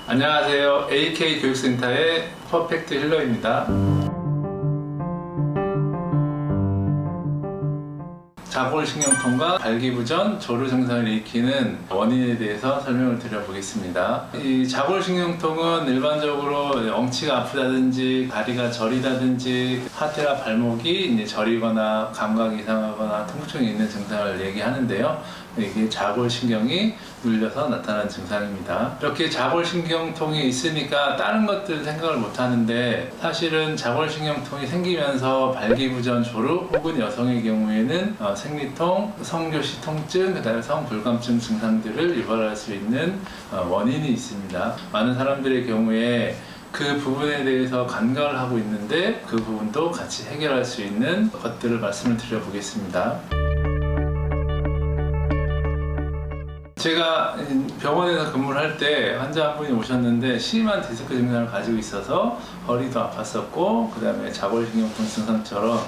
안녕하세요. AK 교육센터의 퍼펙트 힐러입니다. 자골신경통과 발기부전, 조루 증상을 일으키는 원인에 대해서 설명을 드려보겠습니다. 이 자골신경통은 일반적으로 엉치가 아프다든지 다리가 저리다든지 하태나 발목이 이제 저리거나 감각이 이상하거나 통증이 있는 증상을 얘기하는데요. 이게 자골신경이 눌려서 나타나는 증상입니다. 이렇게 자골신경통이 있으니까 다른 것들 생각을 못 하는데, 사실은 자골신경통이 생기면서 발기부전, 조루 혹은 여성의 경우에는 생리통, 성교시 통증, 그 다음에 성불감증 증상들을 유발할 수 있는 원인이 있습니다. 많은 사람들의 경우에 그 부분에 대해서 간과를 하고 있는데, 그 부분도 같이 해결할 수 있는 것들을 말씀을 드려보겠습니다. 제가 병원에서 근무를 할 때 환자 한 분이 오셨는데 심한 디스크 증상을 가지고 있어서 허리도 아팠었고, 그 다음에 자골신경통 증상처럼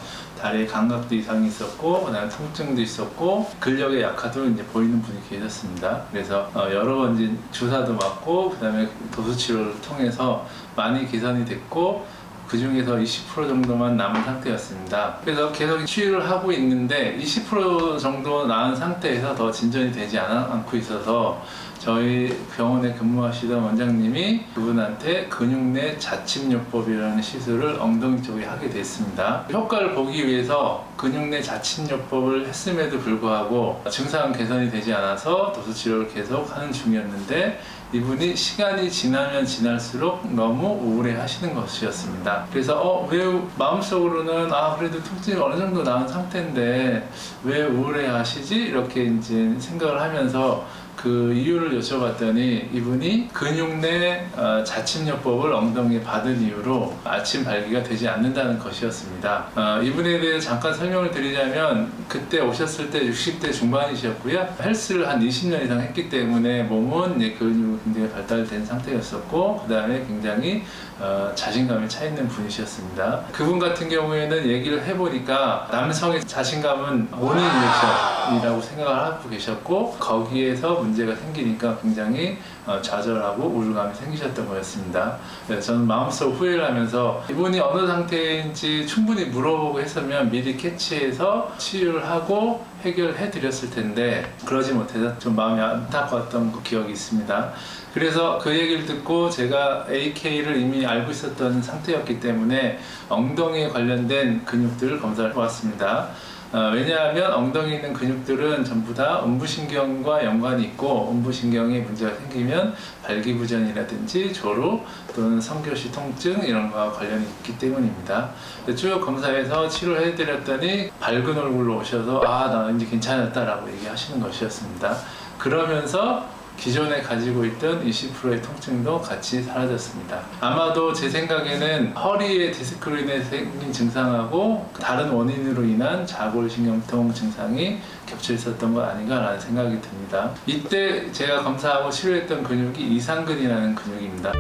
다리에 감각도 이상이 있었고, 그 다음에 통증도 있었고, 근력의 약화도 이제 보이는 분이 계셨습니다. 그래서 여러 번 이제 주사도 맞고, 그 다음에 도수치료를 통해서 많이 개선이 됐고, 그 중에서 20% 정도만 남은 상태였습니다. 그래서 계속 치유를 하고 있는데 20% 정도 나은 상태에서 더 진전이 되지 않고 있어서 저희 병원에 근무하시던 원장님이 그분한테 근육내 자침요법이라는 시술을 엉덩이 쪽에 하게 됐습니다. 효과를 보기 위해서 근육내 자침요법을 했음에도 불구하고 증상은 개선이 되지 않아서 도수치료를 계속 하는 중이었는데, 이분이 시간이 지나면 지날수록 너무 우울해 하시는 것이었습니다. 그래서 왜 마음속으로는 그래도 통증이 어느 정도 나은 상태인데 왜 우울해 하시지? 이렇게 이제 생각을 하면서 그 이유를 여쭤봤더니, 이분이 근육내 자침요법을 엉덩이에 받은 이유로 아침 발기가 되지 않는다는 것이었습니다. 이분에 대해 잠깐 설명을 드리자면, 그때 오셨을 때 60대 중반이셨고요. 헬스를 한 20년 이상 했기 때문에 몸은 근육이 굉장히 발달된 상태였었고, 그 다음에 굉장히 자신감에 차 있는 분이셨습니다. 그분 같은 경우에는 얘기를 해보니까 남성의 자신감은 모닝 리액션이라고 생각을 하고 계셨고, 거기에서 문제가 생기니까 굉장히 좌절하고 우울감이 생기셨던 거였습니다. 그래서 저는 마음속 후회를 하면서 이분이 어느 상태인지 충분히 물어보고 했으면 미리 캐치해서 치유를 하고 해결해 드렸을 텐데, 그러지 못해서 좀 마음이 안타까웠던 그 기억이 있습니다. 그래서 그 얘기를 듣고 제가 AK를 이미 알고 있었던 상태였기 때문에 엉덩이에 관련된 근육들을 검사를 해봤습니다. 왜냐하면 엉덩이에 있는 근육들은 전부 다 음부신경과 연관이 있고, 음부신경에 문제가 생기면 발기부전이라든지 조루 또는 성교시 통증 이런 거와 관련이 있기 때문입니다. 쭉 검사해서 치료를 해드렸더니 밝은 얼굴로 오셔서 나 이제 괜찮았다라고 얘기하시는 것이었습니다. 그러면서 기존에 가지고 있던 20%의 통증도 같이 사라졌습니다. 아마도 제 생각에는 허리의 디스크로 인해 생긴 증상하고 다른 원인으로 인한 자골신경통 증상이 겹쳐 있었던 것 아닌가라는 생각이 듭니다. 이때 제가 검사하고 치료했던 근육이 이상근이라는 근육입니다.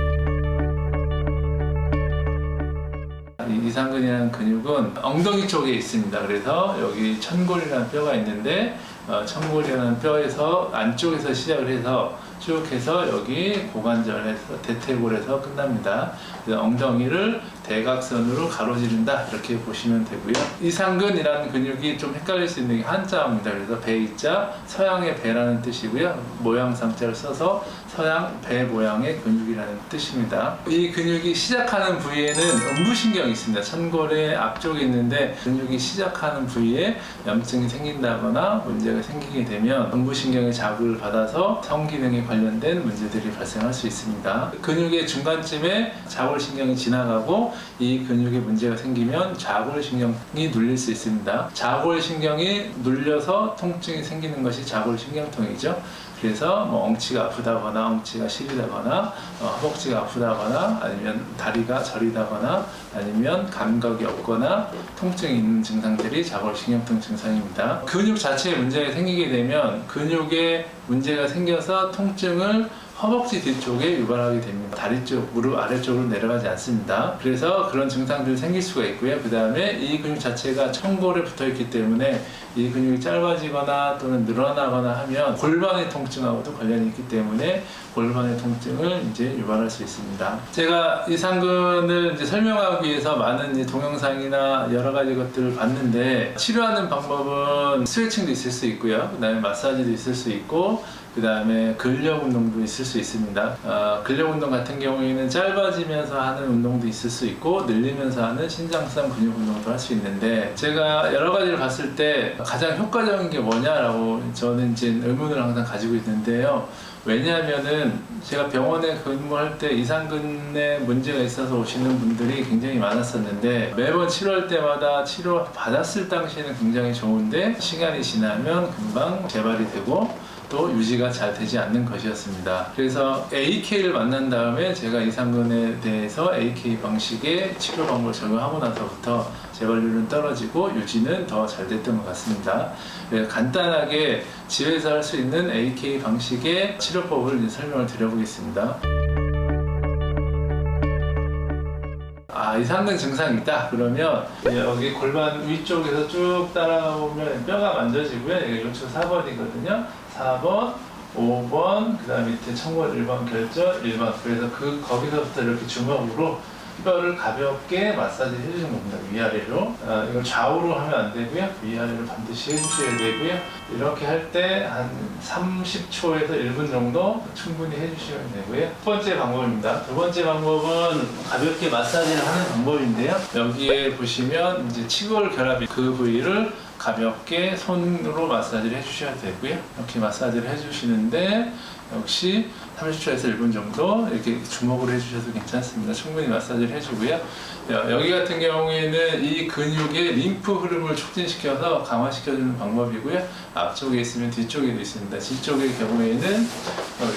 이 이상근이라는 근육은 엉덩이 쪽에 있습니다. 그래서 여기 천골이라는 뼈가 있는데, 천골이라는 뼈에서 안쪽에서 시작을 해서 쭉 해서 여기 고관절에서 대퇴골에서 끝납니다. 그래서 엉덩이를 대각선으로 가로지른다, 이렇게 보시면 되고요. 이상근이라는 근육이 좀 헷갈릴 수 있는 게 한자어입니다. 그래서 배이자, 서양의 배라는 뜻이고요. 모양상자를 써서 서양 배 모양의 근육이라는 뜻입니다. 이 근육이 시작하는 부위에는 음부신경이 있습니다. 천골의 앞쪽에 있는데, 근육이 시작하는 부위에 염증이 생긴다거나 문제가 생기게 되면 음부신경의 자극을 받아서 성기능에 관련된 문제들이 발생할 수 있습니다. 근육의 중간쯤에 자골신경이 지나가고, 이 근육에 문제가 생기면 자골신경이 눌릴 수 있습니다. 자골신경이 눌려서 통증이 생기는 것이 자골신경통이죠. 그래서 엉치가 아프다거나 엉치가 시리다거나 허벅지가 아프다거나 아니면 다리가 저리다거나 아니면 감각이 없거나 통증이 있는 증상들이 자골신경통 증상입니다. 근육 자체에 문제가 생기게 되면 근육에 문제가 생겨서 통증을 허벅지 뒤쪽에 유발하게 됩니다. 다리 쪽, 무릎 아래쪽으로 내려가지 않습니다. 그래서 그런 증상들이 생길 수가 있고요. 그 다음에 이 근육 자체가 청골에 붙어 있기 때문에 이 근육이 짧아지거나 또는 늘어나거나 하면 골반의 통증하고도 관련이 있기 때문에 골반의 통증을 이제 유발할 수 있습니다. 제가 이상근을 이제 설명하기 위해서 많은 이제 동영상이나 여러 가지 것들을 봤는데, 치료하는 방법은 스트레칭도 있을 수 있고요. 그 다음에 마사지도 있을 수 있고, 그 다음에 근력 운동도 있을 수 있습니다. 근력 운동 같은 경우에는 짧아지면서 하는 운동도 있을 수 있고, 늘리면서 하는 신장성 근육 운동도 할 수 있는데, 제가 여러 가지를 봤을 때 가장 효과적인 게 뭐냐라고 저는 이제 의문을 항상 가지고 있는데요. 왜냐하면은 제가 병원에 근무할 때 이상근에 문제가 있어서 오시는 분들이 굉장히 많았었는데, 매번 치료할 때마다 치료 받았을 당시에는 굉장히 좋은데 시간이 지나면 금방 재발이 되고 또 유지가 잘 되지 않는 것이었습니다. 그래서 AK를 만난 다음에 제가 이상근에 대해서 AK 방식의 치료 방법을 적용하고 나서부터 재발률은 떨어지고 유지는 더 잘 됐던 것 같습니다. 간단하게 집에서 할 수 있는 AK 방식의 치료법을 이제 설명을 드려보겠습니다. 이상근 증상이 있다 그러면 여기 골반 위쪽에서 쭉 따라오면 뼈가 만져지고요. 여기 요쪽 4번이거든요. 4번, 5번, 그 다음에 밑에 청골 1번, 결절 1번. 그래서 거기서부터 이렇게 주먹으로 뼈를 가볍게 마사지 해주는 겁니다. 위아래로. 이걸 좌우로 하면 안 되고요. 위아래로 반드시 해주셔야 되고요. 이렇게 할 때 한 30초에서 1분 정도 충분히 해주시면 되고요. 두 번째 방법입니다. 두 번째 방법은 가볍게 마사지를 하는 방법인데요. 여기에 보시면 이제 치골 결합이 그 부위를 가볍게 손으로 마사지를 해주셔야 되고요. 이렇게 마사지를 해주시는데 역시 30초에서 1분 정도 이렇게 주먹으로 해주셔도 괜찮습니다. 충분히 마사지를 해주고요. 여기 같은 경우에는 이 근육의 림프 흐름을 촉진시켜서 강화시켜주는 방법이고요. 앞쪽에 있으면 뒤쪽에도 있습니다. 뒤쪽의 경우에는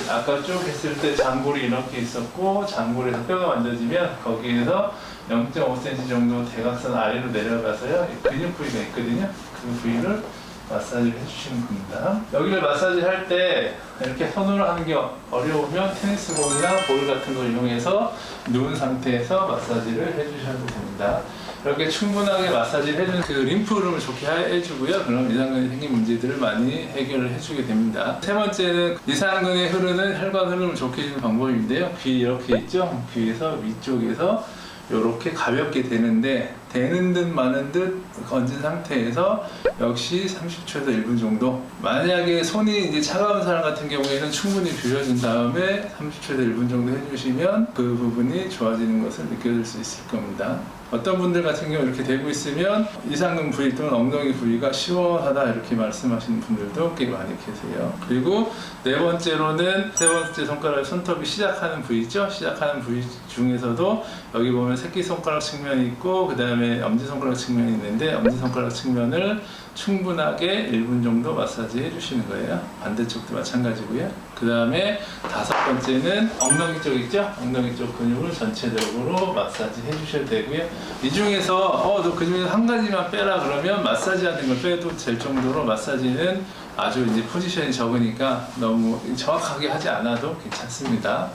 아까 쭉 했을 때 장골이 이렇게 있었고, 장골에서 뼈가 만져지면 거기에서 0.5cm 정도 대각선 아래로 내려가서요, 근육 부위가 있거든요. 그 부위를 마사지를 해주시는 겁니다. 여기를 마사지 할 때 이렇게 손으로 하는 게 어려우면 테니스공이나 볼 같은 걸 이용해서 누운 상태에서 마사지를 해주셔도 됩니다. 이렇게 충분하게 마사지를 해주는 그 림프 흐름을 좋게 해주고요. 그럼 이상근에 생긴 문제들을 많이 해결을 해주게 됩니다. 세 번째는 이상근에 흐르는 혈관 흐름을 좋게 해주는 방법인데요. 귀 이렇게 있죠? 귀에서 위쪽에서 이렇게 가볍게 되는데, 되는 듯 마는 듯 건진 상태에서 역시 30초에서 1분 정도. 만약에 손이 이제 차가운 사람 같은 경우에는 충분히 비벼준 다음에 30초에서 1분 정도 해주시면 그 부분이 좋아지는 것을 느껴질 수 있을 겁니다. 어떤 분들 같은 경우 이렇게 되고 있으면 이상근 부위 또는 엉덩이 부위가 시원하다 이렇게 말씀하시는 분들도 꽤 많이 계세요. 그리고 네 번째로는 세 번째 손가락 손톱이 시작하는 부위죠. 시작하는 부위 중에서도 여기 보면 새끼손가락 측면이 있고, 그 다음에 엄지손가락 측면이 있는데, 엄지손가락 측면을 충분하게 1분 정도 마사지 해주시는 거예요. 반대쪽도 마찬가지고요. 그 다음에 다섯 번째는 엉덩이 쪽 있죠? 엉덩이 쪽 근육을 전체적으로 마사지 해주셔야 되고요. 이 중에서 너 그 중에서 한 가지만 빼라 그러면 마사지 하는 걸 빼도 될 정도로 마사지는 아주 이제 포지션이 적으니까 너무 정확하게 하지 않아도 괜찮습니다.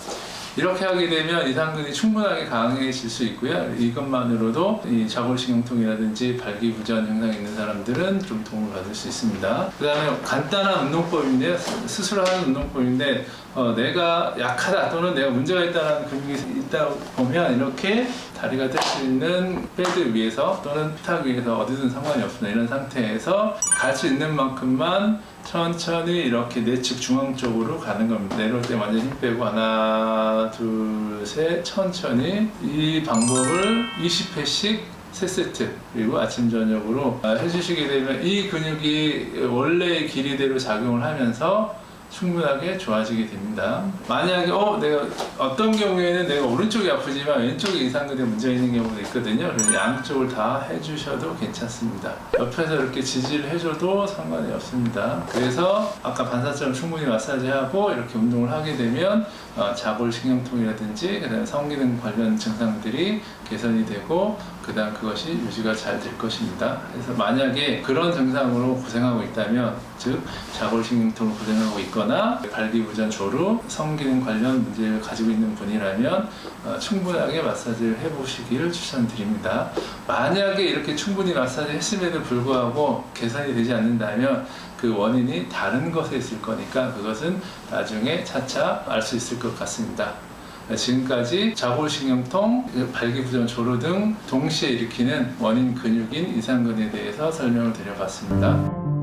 이렇게 하게 되면 이상근이 충분하게 강해질 수 있고요. 이것만으로도 이 좌골신경통이라든지 발기부전 증상이 있는 사람들은 좀 도움을 받을 수 있습니다. 그 다음에 간단한 운동법인데요. 스스로 하는 운동법인데, 내가 약하다 또는 내가 문제가 있다는 근육이 있다 보면 이렇게 다리가 뗄 수 있는 패드 위에서 또는 탁 위에서 어디든 상관이 없습니다. 이런 상태에서 갈 수 있는 만큼만 천천히 이렇게 내측 중앙 쪽으로 가는 겁니다. 내려올 때 완전 힘 빼고 하나, 둘, 셋 천천히. 이 방법을 20회씩 3세트 그리고 아침 저녁으로 해주시게 되면 이 근육이 원래의 길이대로 작용을 하면서 충분하게 좋아지게 됩니다. 만약에 내가 어떤 경우에는 내가 오른쪽이 아프지만 왼쪽에 이상근에 문제가 있는 경우도 있거든요. 그래서 양쪽을 다 해주셔도 괜찮습니다. 옆에서 이렇게 지지를 해줘도 상관이 없습니다. 그래서 아까 반사처럼 충분히 마사지하고 이렇게 운동을 하게 되면 자골신경통이라든지 그다음에 성기능 관련 증상들이 개선이 되고 그다음 그것이 유지가 잘 될 것입니다. 그래서 만약에 그런 증상으로 고생하고 있다면, 즉 자골신경통으로 고생하고 있거나 발기부전 조루, 성기능 관련 문제를 가지고 있는 분이라면 충분하게 마사지를 해보시기를 추천드립니다. 만약에 이렇게 충분히 마사지 했음에도 불구하고 개선이 되지 않는다면 그 원인이 다른 것에 있을 거니까 그것은 나중에 차차 알 수 있을 것 같습니다. 지금까지 자골신경통, 발기부전 조루 등 동시에 일으키는 원인 근육인 이상근에 대해서 설명을 드려봤습니다.